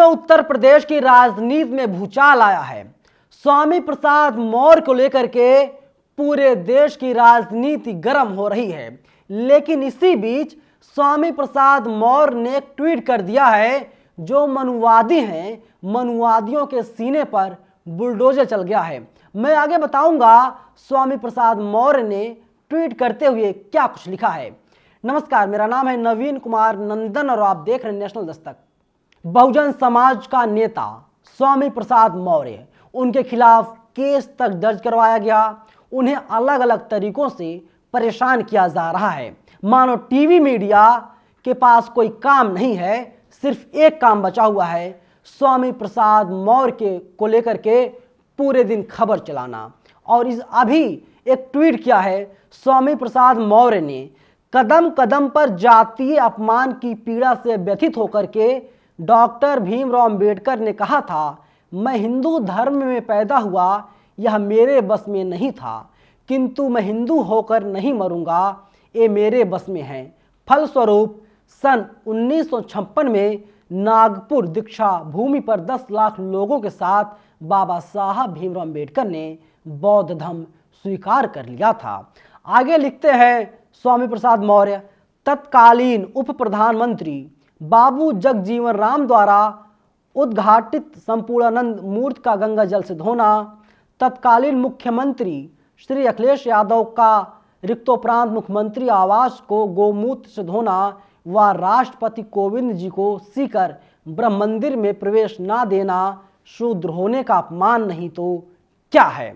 साथियों, उत्तर प्रदेश की राजनीति में भूचाल आया है। स्वामी प्रसाद मौर्य को लेकर के पूरे देश की राजनीति गर्म हो रही है। लेकिन इसी बीच स्वामी प्रसाद मौर्य ने एक ट्वीट कर दिया है, जो मनुवादी हैं, मनुवादियों के सीने पर बुलडोजर चल गया है। मैं आगे बताऊंगा स्वामी प्रसाद मौर्य ने ट्वीट करते हुए क्या कुछ लिखा है। नमस्कार, मेरा नाम है नवीन कुमार नंदन और आप देख रहे हैं नेशनल दस्तक। बहुजन समाज का नेता स्वामी प्रसाद मौर्य, उनके खिलाफ केस तक दर्ज करवाया गया। उन्हें अलग अलग तरीकों से परेशान किया जा रहा है। मानो टीवी मीडिया के पास कोई काम नहीं है, सिर्फ एक काम बचा हुआ है, स्वामी प्रसाद मौर्य को लेकर के पूरे दिन खबर चलाना। और इस अभी एक ट्वीट किया है स्वामी प्रसाद मौर्य ने, कदम कदम पर जातीय अपमान की पीड़ा से व्यथित होकर के डॉक्टर भीमराव अंबेडकर ने कहा था, मैं हिंदू धर्म में पैदा हुआ, यह मेरे बस में नहीं था, किंतु मैं हिंदू होकर नहीं मरूंगा, ये मेरे बस में है। फलस्वरूप सन 1956 में नागपुर दीक्षा भूमि पर 10 लाख लोगों के साथ बाबा साहब भीमराव अंबेडकर ने बौद्ध धर्म स्वीकार कर लिया था। आगे लिखते हैं स्वामी प्रसाद मौर्य, तत्कालीन उप प्रधानमंत्री बाबू जगजीवन राम द्वारा उद्घाटित संपूर्णानंद मूर्ति का गंगा जल से धोना, तत्कालीन मुख्यमंत्री श्री अखिलेश यादव का रिक्तोपरांत मुख्यमंत्री आवास को गोमूत्र से धोना व राष्ट्रपति कोविंद जी को सीकर ब्रह्म मंदिर में प्रवेश न देना शूद्र होने का अपमान नहीं तो क्या है।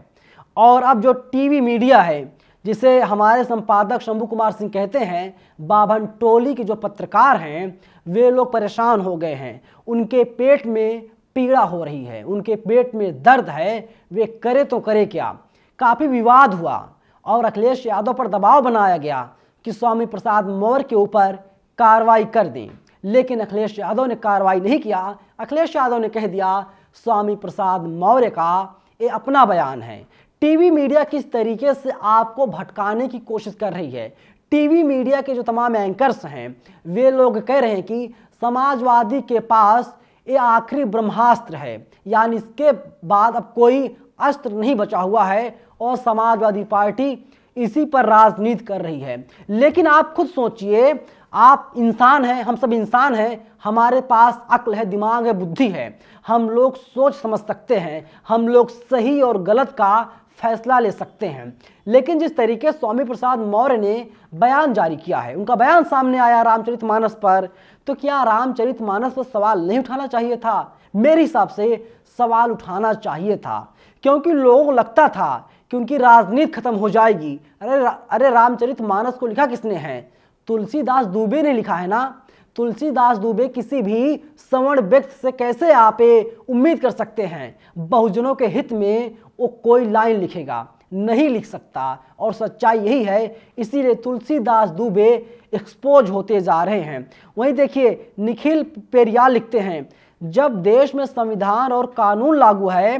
और अब जो टीवी मीडिया है, जिसे हमारे संपादक शंभू कुमार सिंह कहते हैं, बाभन टोली के जो पत्रकार हैं, वे लोग परेशान हो गए हैं। उनके पेट में पीड़ा हो रही है, उनके पेट में दर्द है, वे करे तो करे क्या। काफ़ी विवाद हुआ और अखिलेश यादव पर दबाव बनाया गया कि स्वामी प्रसाद मौर्य के ऊपर कार्रवाई कर दें, लेकिन अखिलेश यादव ने कार्रवाई नहीं किया। अखिलेश यादव ने कह दिया स्वामी प्रसाद मौर्य का ये अपना बयान है। टीवी मीडिया किस तरीके से आपको भटकाने की कोशिश कर रही है। टीवी मीडिया के जो तमाम एंकर्स हैं, वे लोग कह रहे हैं कि समाजवादी के पास ये आखिरी ब्रह्मास्त्र है, यानी इसके बाद अब कोई अस्त्र नहीं बचा हुआ है और समाजवादी पार्टी इसी पर राजनीति कर रही है। लेकिन आप खुद सोचिए, आप इंसान हैं, हम सब इंसान हैं, हमारे पास अक्ल है, दिमाग है, बुद्धि है, हम लोग सोच समझ सकते हैं, हम लोग सही और गलत का फैसला ले सकते हैं। लेकिन जिस तरीके स्वामी प्रसाद मौर्य ने बयान जारी किया है, उनका बयान सामने आया रामचरितमानस पर, तो क्या रामचरितमानस पर सवाल नहीं उठाना चाहिए था? मेरे हिसाब से सवाल उठाना चाहिए था, क्योंकि लोगों को लगता था कि उनकी राजनीति खत्म हो जाएगी। अरे रामचरितमानस को लिखा किसने है? तुलसीदास दुबे ने लिखा है ना। तुलसीदास दुबे किसी भी सवर्ण व्यक्ति से कैसे आप उम्मीद कर सकते हैं बहुजनों के हित में वो कोई लाइन लिखेगा? नहीं लिख सकता। और सच्चाई यही है, इसीलिए तुलसीदास दुबे एक्सपोज होते जा रहे हैं। वहीं देखिए निखिल पेरियाल लिखते हैं, जब देश में संविधान और कानून लागू है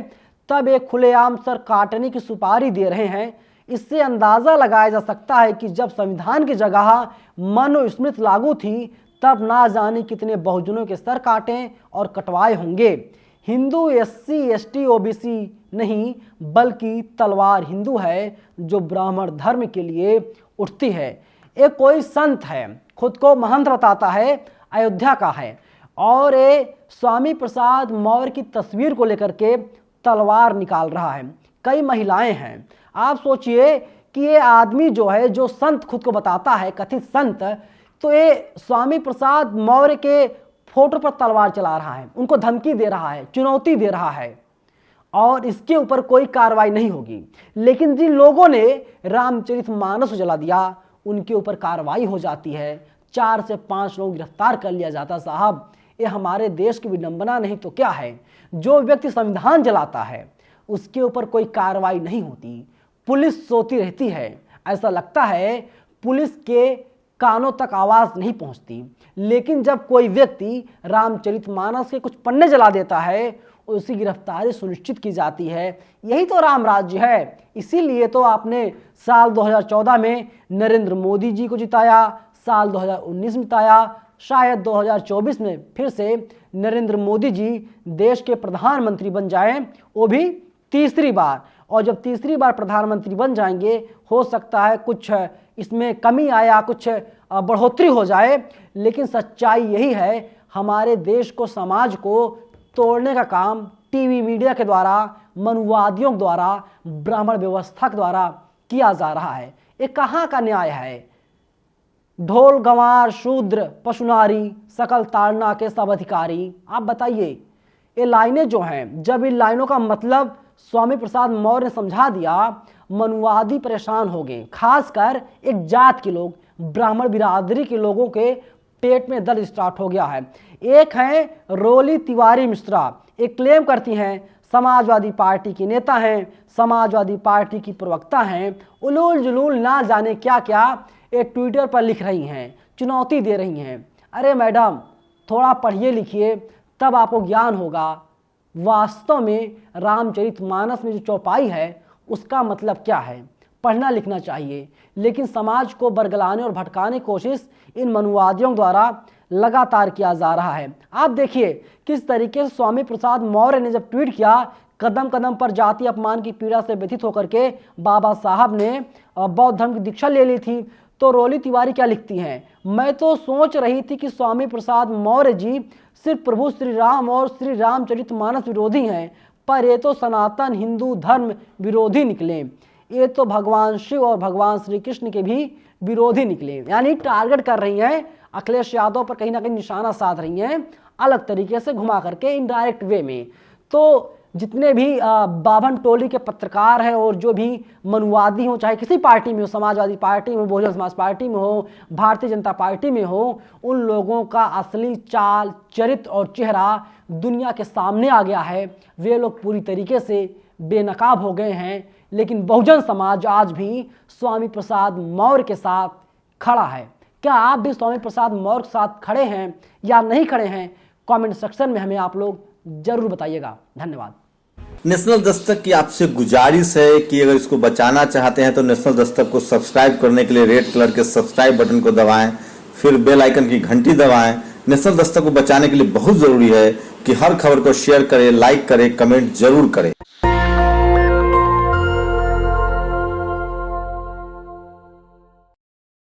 तब एक खुलेआम सर काटने की सुपारी दे रहे हैं। इससे अंदाजा लगाया जा सकता है कि जब संविधान की जगह मनुस्मृति लागू थी तब ना जाने कितने बहुजनों के सर काटे और कटवाए होंगे। हिंदू SC ST OBC नहीं, बल्कि तलवार हिंदू है जो ब्राह्मण धर्म के लिए उठती है। एक कोई संत है, खुद को महंत बताता है, अयोध्या का है, और ये स्वामी प्रसाद मौर्य की तस्वीर को लेकर के तलवार निकाल रहा है। कई महिलाएं हैं। आप सोचिए कि ये आदमी जो है, जो संत खुद को बताता है, कथित संत, तो ये स्वामी प्रसाद मौर्य के फोटो पर तलवार चला रहा है, उनको धमकी दे रहा है, चुनौती दे रहा है, और इसके ऊपर कोई कार्रवाई नहीं होगी। लेकिन जिन लोगों ने रामचरितमानस जला दिया, उनके ऊपर कार्रवाई हो जाती है, 4 से 5 लोग गिरफ्तार कर लिया जाता। साहब, ये हमारे देश की विडंबना नहीं तो क्या है? जो व्यक्ति संविधान जलाता है उसके ऊपर कोई कार्रवाई नहीं होती, पुलिस सोती रहती है। ऐसा लगता है पुलिस के कानों तक आवाज़ नहीं पहुंचती। लेकिन जब कोई व्यक्ति रामचरितमानस के कुछ पन्ने जला देता है, उसकी गिरफ्तारी सुनिश्चित की जाती है। यही तो राम राज्य है। इसीलिए तो आपने साल 2014 में नरेंद्र मोदी जी को जिताया, साल 2019 में बिताया। शायद 2024 में फिर से नरेंद्र मोदी जी देश के प्रधानमंत्री बन जाएं, वो भी तीसरी बार। और जब तीसरी बार प्रधानमंत्री बन जाएंगे, हो सकता है कुछ इसमें कमी आया, कुछ बढ़ोतरी हो जाए, लेकिन सच्चाई यही है, हमारे देश को, समाज को तोड़ने का काम टीवी मीडिया के द्वारा, मनुवादियों के द्वारा, ब्राह्मण व्यवस्था के द्वारा किया जा रहा है। ये कहाँ का न्याय है? ढोल गंवार शूद्र पशुनारी सकल ताड़ना के सब अधिकारी। आप बताइए, ये लाइनें जो हैं, जब इन लाइनों का मतलब स्वामी प्रसाद मौर्य ने समझा दिया, मनुवादी परेशान हो गए। खासकर एक जात के लोग, ब्राह्मण बिरादरी के लोगों के पेट में दर्द स्टार्ट हो गया है। एक हैं रोली तिवारी मिश्रा, एक क्लेम करती हैं समाजवादी पार्टी की नेता हैं, समाजवादी पार्टी की प्रवक्ता हैं, उलूल जुलूल ना जाने क्या क्या ये ट्विटर पर लिख रही हैं, चुनौती दे रही हैं। अरे मैडम, थोड़ा पढ़िए लिखिए, तब आपको ज्ञान होगा वास्तव में रामचरितमानस में जो चौपाई है उसका मतलब क्या है। पढ़ना लिखना चाहिए, लेकिन समाज को बरगलाने और भटकाने की कोशिश इन मनुवादियों द्वारा लगातार किया जा रहा है। आप देखिए किस तरीके से स्वामी प्रसाद मौर्य ने जब ट्वीट किया, कदम कदम पर जाति अपमान की पीड़ा से व्यथित होकर के बाबा साहब ने बौद्ध धर्म की दीक्षा ले ली थी, तो रोली तिवारी क्या लिखती हैं, मैं तो सोच रही थी कि स्वामी प्रसाद मौर्य जी सिर्फ प्रभु श्री राम और श्री रामचरितमानस विरोधी हैं, पर ये तो सनातन हिंदू धर्म विरोधी निकले, ये तो भगवान शिव और भगवान श्री कृष्ण के भी विरोधी निकले। यानी टारगेट कर रही हैं, अखिलेश यादव पर कहीं ना कहीं निशाना साध रही हैं, अलग तरीके से घुमा करके, इनडायरेक्ट वे में। तो जितने भी बाभन टोली के पत्रकार हैं और जो भी मनुवादी हों, चाहे किसी पार्टी में हो, समाजवादी पार्टी में, बहुजन समाज पार्टी में हो, भारतीय जनता पार्टी में हो, उन लोगों का असली चाल चरित्र और चेहरा दुनिया के सामने आ गया है। वे लोग पूरी तरीके से बेनकाब हो गए हैं, लेकिन बहुजन समाज आज भी स्वामी प्रसाद मौर्य के साथ खड़ा है। क्या आप भी स्वामी प्रसाद मौर्य के साथ खड़े हैं या नहीं खड़े हैं? कमेंट सेक्शन में हमें आप लोग जरूर बताइएगा। धन्यवाद। नेशनल दस्तक की आपसे गुजारिश है कि अगर इसको बचाना चाहते हैं तो नेशनल दस्तक को सब्सक्राइब करने के लिए रेड कलर के सब्सक्राइब बटन को दबाएं, फिर बेल आइकन की घंटी दबाएं। नेशनल दस्तक को बचाने के लिए बहुत जरूरी है कि हर खबर को शेयर करें, लाइक करें, कमेंट जरूर करें।